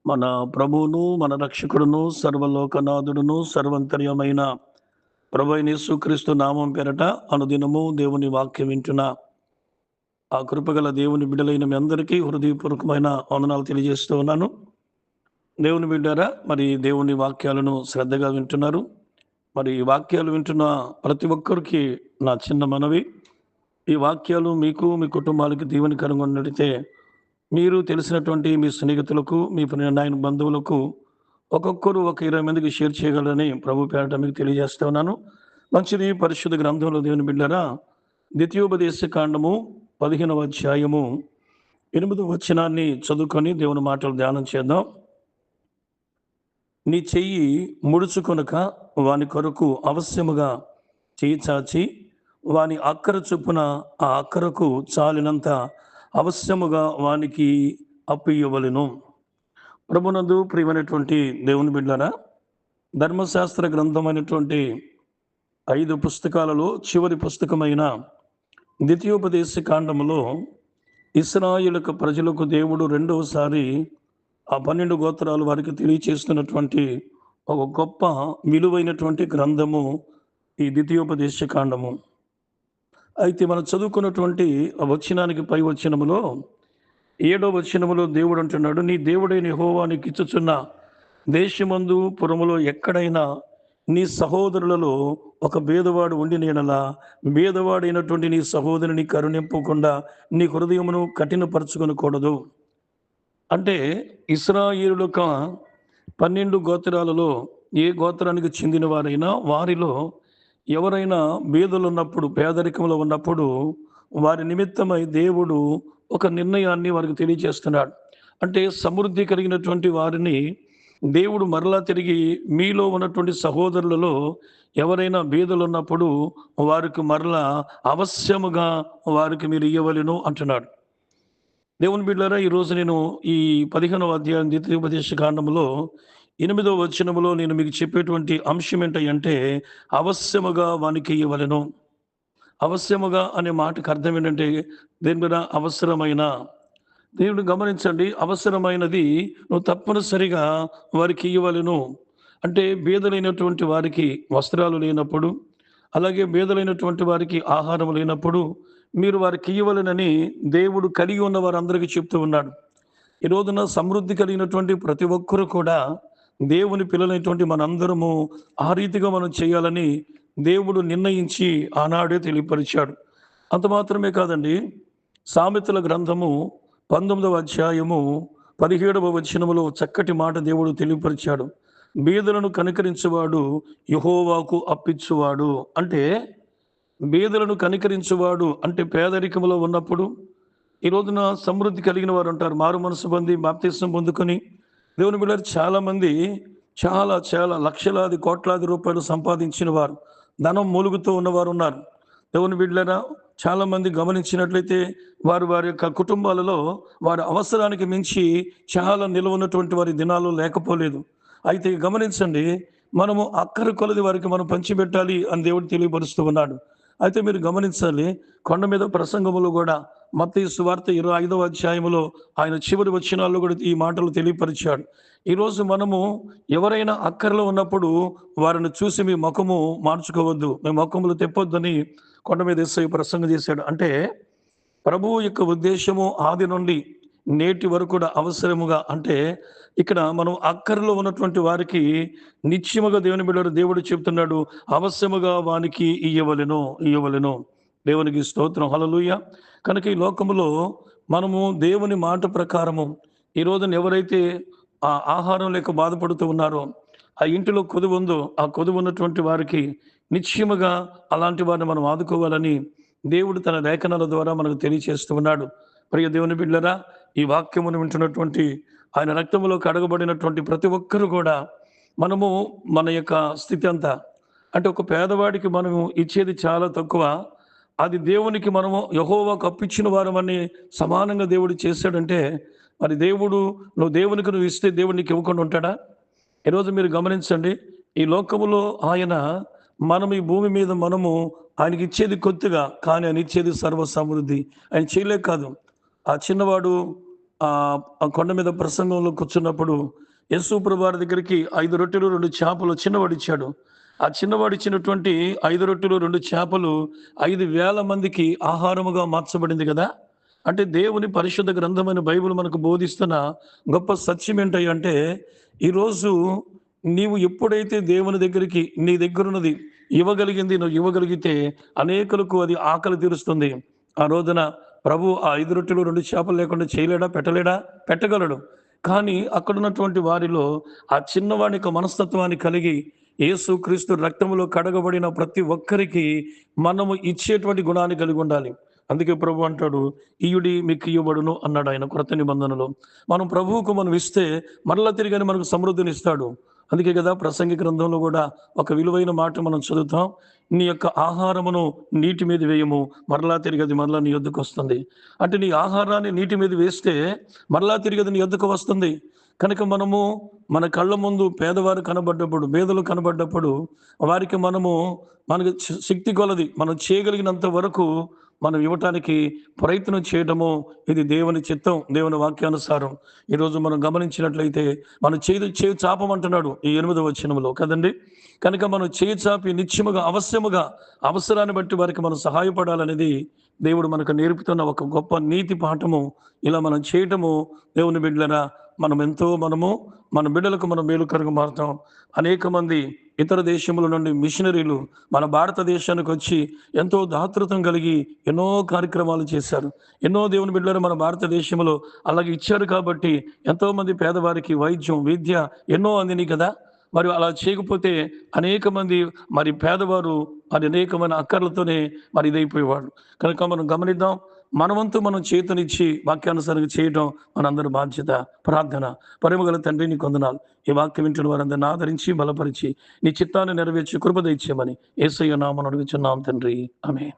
మన ప్రభువును, మన రక్షకుడును, సర్వలోకనాథుడును, సర్వంతర్యమైన ప్రభువైన యేసుక్రీస్తు నామం పేరట అనుదినము దేవుని వాక్యం వింటున్న ఆ కృపగల దేవుని బిడ్డలైన మీ అందరికీ హృదయపూర్వకమైన వందనాలు తెలియజేస్తూ ఉన్నాను. దేవుని బిడ్డారా, మరి దేవుని వాక్యాలను శ్రద్ధగా వింటున్నారు. మరి ఈ వాక్యాలు వింటున్న ప్రతి ఒక్కరికి నా చిన్న మనవి, ఈ వాక్యాలు మీకు, మీ కుటుంబాలకి దీవెనకరంగా ఉన్నట్లయితే మీరు తెలిసినటువంటి మీ స్నేహితులకు, మీ నాయన బంధువులకు ఒక్కొక్కరు ఒక 20 మందికి షేర్ చేయగలరని ప్రభు పేరట మీకు తెలియజేస్తా ఉన్నాను. మంచిది. పరిశుద్ధ గ్రంథంలో దేవుని బిడ్డలారా, ద్వితీయోపదేశ కాండము 15వ అధ్యాయము 8వ వచనాన్ని చదువుకొని దేవుని మాటలు ధ్యానం చేద్దాం. నీ చెయ్యి ముడుచుకొనక వాని కొరకు అవశ్యముగా చేయి చాచి వాని అక్కర చొప్పున ఆ అక్కరకు చాలినంత అవశ్యముగా వానికి అప్పియవలెను. ప్రభునందు ప్రియమైనటువంటి దేవుని బిడ్డలారా, ధర్మశాస్త్ర గ్రంథమైనటువంటి 5 పుస్తకాలలో చివరి పుస్తకమైన ద్వితీయోపదేశ కాండములో ఇశ్రాయేలు ప్రజలకు దేవుడు రెండవసారి ఆ 12 గోత్రాలు వారికి తెలియచేస్తున్నటువంటి ఒక గొప్ప విలువైనటువంటి గ్రంథము ఈ ద్వితీయోపదేశ కాండము. అయితే మనం చదువుకున్నటువంటి ఆ వచనానికి పై వచనములో 7వ వచనములో దేవుడు అంటున్నాడు, నీ దేవుడైన యెహోవా నీకు ఇచ్చుచున్న దేశమందు పురములో ఎక్కడైనా నీ సహోదరులలో ఒక భేదవాడు ఉండిన యెడల భేదవాడైనటువంటి నీ సహోదరుని కరుణింపకుండా నీ హృదయమును కఠినపరచుకొనకూడదు. అంటే ఇశ్రాయేలుక 12 గోత్రాలలో ఏ గోత్రానికి చెందిన వారైనా వారిలో ఎవరైనా బీదలున్నప్పుడు, పేదరికంలో ఉన్నప్పుడు వారి నిమిత్తమై దేవుడు ఒక నిర్ణయాన్ని వారికి తెలియజేస్తున్నాడు. అంటే సమృద్ధి కలిగినటువంటి వారిని దేవుడు మరలా తిరిగి మీలో ఉన్నటువంటి సహోదరులలో ఎవరైనా బీదలున్నప్పుడు వారికి మరలా అవశ్యముగా వారికి మీరు ఇయ్యవలెను అంటున్నాడు. దేవుని బిడ్డలారా, ఈరోజు నేను ఈ 15వ అధ్యాయం ద్వితీయోపదేశ కాండములో 8వ వచనములో నేను మీకు చెప్పేటువంటి అంశం ఏంటంటే అవశ్యముగా వానికి ఇవ్వవలెను. అవశ్యముగా అనే మాటకు అర్థం ఏంటంటే దేని మీద అవసరమైన. దేవుడు గమనించండి, అవసరమైనది నువ్వు తప్పనిసరిగా వారికి ఇవ్వవలెను. అంటే బీదలైనటువంటి వారికి వస్త్రాలు లేనప్పుడు, అలాగే బీదలైనటువంటి వారికి ఆహారం లేనప్పుడు మీరు వారికి ఇవ్వవలెనని దేవుడు కలిగి ఉన్న వారందరికీ చెప్తూ ఉన్నాడు. ఈ రోజున సమృద్ధి కలిగినటువంటి ప్రతి ఒక్కరు కూడా దేవుని పిల్లలైనటువంటి మనందరము ఆ రీతిగా మనం చేయాలని దేవుడు నిర్ణయించి ఆనాడే తెలియపరిచాడు. అంత మాత్రమే కాదండి, సామెతల గ్రంథము 19వ అధ్యాయము 17వ వచనములో చక్కటి మాట దేవుడు తెలియపరిచాడు. బీదలను కనికరించువాడు యెహోవాకు అప్పిచ్చువాడు. అంటే బీదలను కనికరించువాడు అంటే పేదరికంలో ఉన్నప్పుడు, ఈ రోజున సమృద్ధి కలిగిన వారు ఉంటారు. మారు మనసు పొంది బాప్తిస్మం పొందుకొని దేవుని బిడ్డలు చాలామంది చాలా చాలా లక్షలాది కోట్లాది రూపాయలు సంపాదించిన వారు, ధనం మూలుగుతూ ఉన్నవారు ఉన్నారు. దేవుని బిడ్డలారా, చాలామంది గమనించినట్లయితే వారి వారి యొక్క కుటుంబాలలో వారి అవసరానికి మించి చాలా నిలువ ఉన్నటువంటి వారి దినాలు లేకపోలేదు. అయితే గమనించండి, మనము అక్కర కొలది వారికి మనం పంచిపెట్టాలి అని దేవుడు తెలియపరుస్తూ ఉన్నాడు. అయితే మీరు గమనించాలి, కొండ మీద ప్రసంగములో కూడా మత్తయి సువార్త 25వ అధ్యాయములో ఆయన చివరి వచనాల్లో కూడా ఈ మాటలు తెలియపరిచాడు. ఈరోజు మనము ఎవరైనా అక్కరలో ఉన్నప్పుడు వారిని చూసి మీ ముఖము మార్చుకోవద్దు, మీ ముఖములు తెప్పొద్దని కొండ మీద యేసయ్య ప్రసంగం చేశాడు. అంటే ప్రభువు యొక్క ఉద్దేశము ఆది నుండి నేటి వరకు కూడా అవసరముగా, అంటే ఇక్కడ మనం అక్కరలో ఉన్నటువంటి వారికి నిత్యముగా దేవుని బిడ్డలు దేవుడు చెప్తున్నాడు, అవశ్యముగా వానికి ఇయ్యవలెను. దేవునికి స్తోత్రం, హల్లెలూయా. కనుక ఈ లోకములో మనము దేవుని మాట ప్రకారము ఈ రోజున ఎవరైతే ఆ ఆహారం లేక బాధపడుతూ ఉన్నారో, ఆ ఇంటిలో కొదువు ఉందో ఆ కొదువు ఉన్నటువంటి వారికి నిశ్చయముగా అలాంటి వారిని మనం ఆదుకోవాలని దేవుడు తన లేఖనాల ద్వారా మనకు తెలియచేస్తూ ఉన్నాడు. ప్రియ దేవుని బిడ్డలారా, ఈ వాక్యమును వింటున్నటువంటి ఆయన రక్తములో కడగబడినటువంటి ప్రతి ఒక్కరు కూడా మనము మన యొక్క స్థితి అంతా, అంటే ఒక పేదవాడికి మనము ఇచ్చేది చాలా తక్కువ, అది దేవునికి మనము యెహోవాకు అప్పిచ్చిన వారమని సమానంగా దేవుడు చేశాడంటే, మరి నువ్వు దేవునికి నువ్వు ఇస్తే దేవుడు నీకు ఇవ్వకుండా ఉంటాడా? ఈరోజు మీరు గమనించండి, ఈ లోకములో మనం ఈ భూమి మీద మనము ఆయనకి ఇచ్చేది కొద్దిగా, కానీ ఆయన ఇచ్చేది సర్వ సమృద్ధి. ఆయన చేయలే కాదు, ఆ చిన్నవాడు ఆ కొండ మీద ప్రసంగంలో కూర్చున్నప్పుడు యేసు ప్రభు వారి దగ్గరికి 5 రొట్టెలు 2 చేపలు చిన్నవాడిచ్చాడు. ఆ చిన్నవాడిచ్చినటువంటి 5 రొట్టెలు 2 చేపలు 5,000 మందికి ఆహారముగా మార్చబడింది కదా! అంటే దేవుని పరిశుద్ధ గ్రంథమైన బైబిల్ మనకు బోధిస్తున్న గొప్ప సత్యం ఏంటంటే, ఈరోజు నీవు ఎప్పుడైతే దేవుని దగ్గరికి నీ దగ్గరున్నది ఇవ్వగలిగింది నువ్వు ఇవ్వగలిగితే అనేకులకు అది ఆకలి తీరుస్తుంది. ఆ రోజున ప్రభు ఆ 5 రొట్టెలు 2 చేపలు లేకుండా చేయలేడా? పెట్టలేడా? పెట్టగలడు. కానీ అక్కడున్నటువంటి వారిలో ఆ చిన్నవాని యొక్క మనస్తత్వాన్ని కలిగి యేసుక్రీస్తు రక్తములో కడగబడిన ప్రతి ఒక్కరికి మనము ఇచ్చేటువంటి గుణాన్ని కలిగి ఉండాలి. అందుకే ప్రభు అంటాడు, "ఇయ్యుడి మీకు ఇయ్యబడును" అన్నాడు ఆయన క్రొత్త నిబంధనలో. మనం ప్రభువుకు మనం ఇస్తే మరలా తిరిగి ఆయన మనకు సమృద్ధినిస్తాడు. అందుకే కదా ప్రసంగి గ్రంథంలో కూడా ఒక విలువైన మాట మనం చదువుతాం. "నీ యొక్క ఆహారమును నీటి మీద వేయము, మరలా తిరిగి అది మరలా నీ యొద్దకు వస్తుంది." అంటే నీ ఆహారాన్ని నీటి మీద వేస్తే మరలా తిరిగి అది నీ యొద్దకు వస్తుంది. కనుక మనము మన కళ్ళ ముందు పేదవారు కనబడ్డప్పుడు, పేదలు కనబడ్డప్పుడు వారికి మనకు శక్తి కొలది మనం చేయగలిగినంత వరకు మనం ఇవ్వటానికి ప్రయత్నం చేయడము ఇది దేవుని చిత్తం, దేవుని వాక్యానుసారం. ఈరోజు మనం గమనించినట్లయితే మనం చేయి చాపమంటున్నాడు ఈ 8వ వచనంలో కదండి. కనుక మనం చేయి చాపి నిత్యముగా అవశ్యముగా అవసరాన్ని బట్టి వారికి మనం సహాయపడాలనేది దేవుడు మనకు నేర్పుతున్న ఒక గొప్ప నీతి పాఠము. ఇలా మనం చేయటము దేవుని బిడ్డలరా మనము మన బిడ్డలకు మనం మేలుకరంగా మారుతాం. అనేక మంది ఇతర దేశముల నుండి మిషనరీలు మన భారతదేశానికి వచ్చి ఎంతో దాతృత్వం కలిగి ఎన్నో కార్యక్రమాలు చేశారు. ఎన్నో దేవుని బిడ్డలు మన భారతదేశంలో అలాగే ఇచ్చారు కాబట్టి ఎంతోమంది పేదవారికి వైద్యం, విద్య ఎన్నో అందినాయి కదా! మరి అలా చేయకపోతే అనేక మంది పేదవారు అనేకమైన అక్కర్లతోనే ఇదైపోయేవాళ్ళు. కనుక మనం గమనిద్దాం. మనవంతు మనం చేతునిచ్చి వాక్యానుసారంగా చేయడం మనందరి బాధ్యత. ప్రార్థన. ప్రేమగల తండ్రి నీకు వందనాలు. ఈ వాక్యం వింటున్న వారందరిని ఆదరించి బలపరిచి నీ చిత్తాన్ని నెరవేర్చి కృప దయచేయమని యేసయ్య నామమున అడుగుచున్నాం తండ్రి. ఆమేన్.